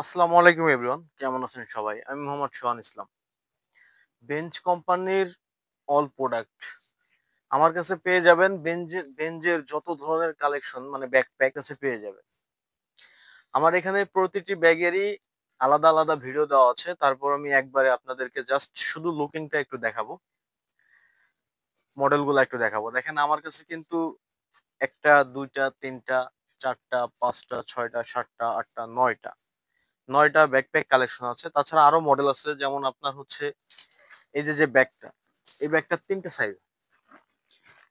আসসালামু আলাইকুম এভরিওয়ান, কেমন আছেন সবাই? আমি মোহাম্মদ সোহান ইসলাম। বেঞ্চ কোম্পানির অল প্রোডাক্ট আমার কাছে পেয়ে যাবেন। বেঞ্জের যত ধরনের কালেকশন মানে ব্যাকপ্যাক কাছে পেয়ে যাবেন। আমার এখানে প্রতিটি ব্যাগেরই আলাদা আলাদা ভিডিও দেওয়া আছে। তারপর আমি একবারে আপনাদেরকে জাস্ট শুধু লুকিংটা একটু দেখাবো, মডেলগুলো একটু দেখাবো। দেখেন আমার কাছে কিন্তু একটা, দুইটা, তিনটা, চারটা, পাঁচটা, ছয়টা, সাতটা, আটটা, নয়টা ব্যাকপ্যাক কালেকশন আছে। তাছাড়া আরো মডেল আছে, যেমন আপনার হচ্ছে এই যে ব্যাগটা, এই ব্যাগটা তিনটা সাইজ।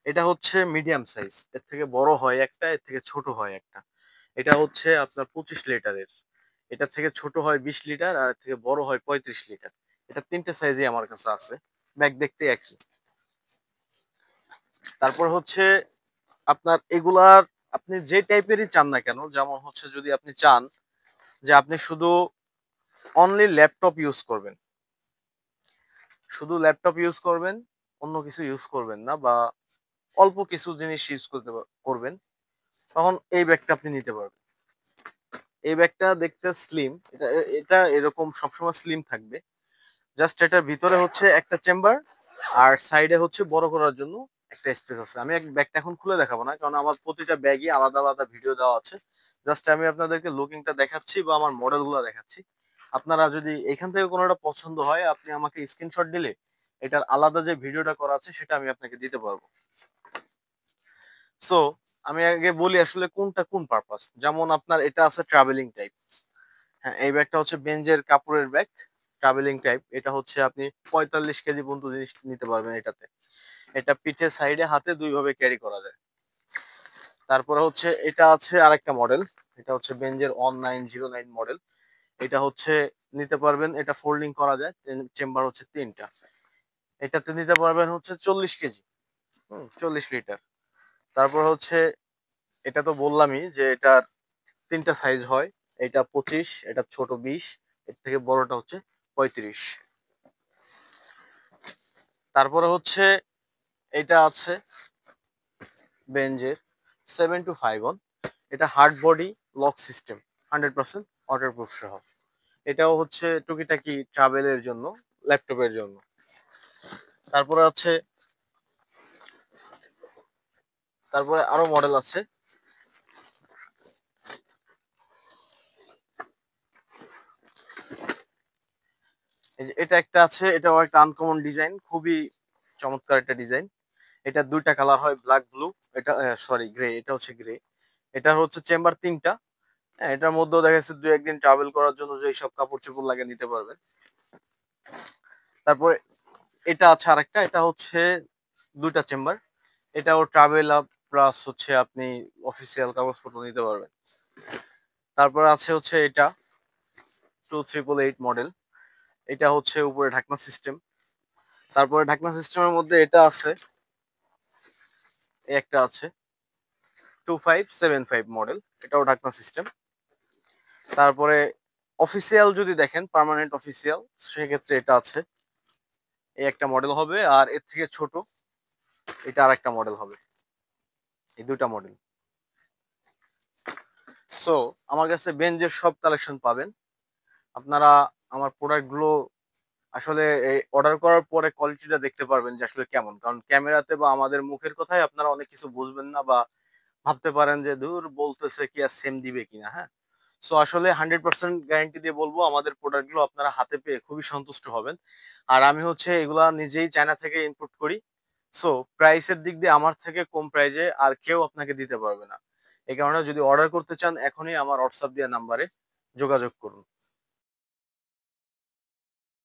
এটা হচ্ছে মিডিয়াম সাইজ, এর থেকে বড় হয় একটা, এর থেকে ছোট হয় একটা। এটা হচ্ছে আপনার 25 লিটারের, এটা থেকে ছোট হয় 20 লিটার, আর এর থেকে বড় হয় 35 লিটার। এটা তিনটে সাইজই আমার কাছে আছে, ব্যাগ দেখতে একই। তারপর হচ্ছে আপনার এগুলার, আপনি যে টাইপেরই চান না কেন, যেমন হচ্ছে যদি আপনি চান যে আপনি শুধু অনলি ল্যাপটপ ইউজ করবেন, শুধু ল্যাপটপ ইউজ করবেন, অন্য কিছু ইউজ করবেন না, বা অল্প কিছু জিনিস ইউজ করবেন, তখন এই ব্যাগটা আপনি নিতে পারবেন। এই ব্যাগটা দেখতে স্লিম, এটা এটা এরকম সবসময় স্লিম থাকবে। জাস্ট এটার ভিতরে হচ্ছে একটা চেম্বার, আর সাইডে হচ্ছে বড় করার জন্য একটা স্পেস আছে। আমি ব্যাগটা এখন খুলে দেখাবো না, কারণ আমার প্রতিটা ব্যাগই আলাদা আলাদা ভিডিও দেওয়া আছে। জাস্ট আমি আপনাদেরকে লুকিংটা দেখাচ্ছি বা আমার মডেলগুলো দেখাচ্ছি। আপনারা যদি এখান থেকে কোনোটা পছন্দ হয়, আপনি আমাকে স্ক্রিনশট দিলে এটার আলাদা যে ভিডিওটা করা আছে সেটা আমি আপনাকে দিতে পারবো। সো আমি আগে বলি আসলে কোনটা কোন পারপাস। যেমন আপনার এটা আছে ট্রাভেলিং টাইপ। হ্যাঁ, এই ব্যাগটা হচ্ছে বেঞ্জের কাপড়ের ব্যাগ, ট্রাভেলিং টাইপ। এটা হচ্ছে আপনি 45 কেজি পর্যন্ত জিনিস নিতে পারবেন এটাতে। এটা পিঠে, সাইডে, হাতে দুইভাবে ক্যারি করা যায়। তারপরে হচ্ছে এটা আছে আরেকটা মডেল, এটা হচ্ছে বেঞ্জের 1909 মডেল। এটা হচ্ছে নিতে পারবেন, এটা ফোল্ডিং করা যায়, চেম্বার হচ্ছে তিনটা। এটাতে নিতে পারবেন হচ্ছে 40 কেজি, 40 লিটার। তারপর হচ্ছে এটা তো বললামই যে এটার তিনটা সাইজ হয়, এটা 25, এটা ছোট 20, এর থেকে বড়টা হচ্ছে 35। তারপরে হচ্ছে এটা আছে বেঞ্জের 7251, এটা hard body lock system, 100% waterproof সহ। এটাও হচ্ছে টুকিটাকি ট্রাভেলের জন্য, ল্যাপটপের জন্য। তারপরে আছে, তারপরে আরো মডেল আছে। এটা একটা আছে, এটাও একটা আনকমন ডিজাইন, খুবই চমৎকার একটা ডিজাইন। এটা দুইটা কালার হয়, ব্ল্যাক ব্লু। এটা সরি গ্রে, এটা হচ্ছে গ্রে। এটা হচ্ছে চেম্বার তিনটা। হ্যাঁ, এটার মধ্যেও দেখা যাচ্ছে দুই একদিন ট্রাভেল করার জন্য যে সব কাপড় চোপড় লাগে নিতে পারবেন। তারপরে এটা আছে আরেকটা, এটা হচ্ছে দুইটা চেম্বার। এটাও ট্রাভেল আপ প্লাস হচ্ছে আপনি অফিসিয়াল কাগজপত্র নিতে পারবেন। তারপর আছে হচ্ছে এটা 2388 মডেল। এটা হচ্ছে উপরে ঢাকনা সিস্টেম। তারপরে ঢাকনা সিস্টেমের মধ্যে এটা আছে, একটা আছে 2575 মডেল, এটাও ঢাকনা সিস্টেম। তারপরে অফিসিয়াল যদি দেখেন, পার্মানেন্ট অফিসিয়াল, সেক্ষেত্রে এটা আছে, এই একটা মডেল হবে, আর এর থেকে ছোট এটা আর একটা মডেল হবে। এই দুইটা মডেল। সো আমার কাছে বেঞ্জের সব কালেকশন পাবেন। আপনারা আমার প্রোডাক্টগুলো আসলে অর্ডার করার পরে কোয়ালিটিটা দেখতে পারবেন যে আসলে কেমন, কারণ ক্যামেরাতে বা আমাদের মুখের কথায় আপনারা অনেক কিছু বুঝবেন না, বা ভাবতে পারেন যে দূর বলতেছে কি আর সেম দিবে কিনা। হ্যাঁ, সো আসলে 100% গ্যারান্টি দিয়ে বলবো, আমাদের প্রোডাক্টগুলো আপনারা হাতে পেয়ে খুবই সন্তুষ্ট হবেন। আর আমি হচ্ছে এগুলা নিজেই চায়না থেকে ইম্পোর্ট করি। সো প্রাইসের দিক দিয়ে আমার থেকে কম প্রাইজে আর কেউ আপনাকে দিতে পারবে না। এই কারণে যদি অর্ডার করতে চান, এখনই আমার হোয়াটসঅ্যাপ দেওয়া নাম্বারে যোগাযোগ করুন।